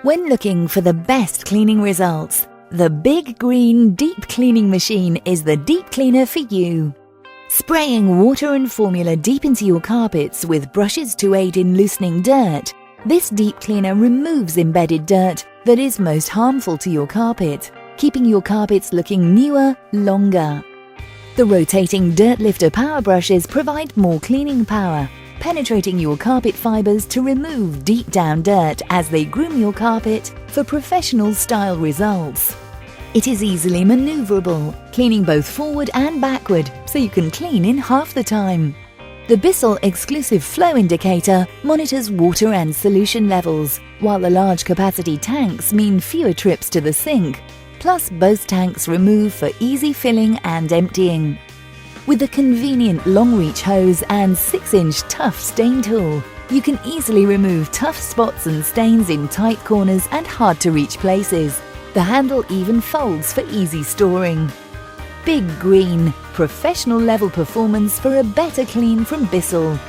When looking for the best cleaning results, the big green deep cleaning machine is the deep cleaner for you. Spraying water and formula deep into your carpets with brushes to aid in loosening dirt, this deep cleaner removes embedded dirt that is most harmful to your carpet, keeping your carpets looking newer longer. The rotating dirt lifter power brushes provide more cleaning power, penetrating your carpet fibres to remove deep down dirt as they groom your carpet for professional style results. It is easily manoeuvrable, cleaning both forward and backward, so you can clean in half the time. The Bissell exclusive flow indicator monitors water and solution levels, while the large capacity tanks mean fewer trips to the sink. Plus, both tanks remove for easy filling and emptying. With a convenient long-reach hose and 6-inch tough stain tool, you can easily remove tough spots and stains in tight corners and hard-to-reach places. The handle even folds for easy storing. Big green, professional level performance for a better clean from Bissell.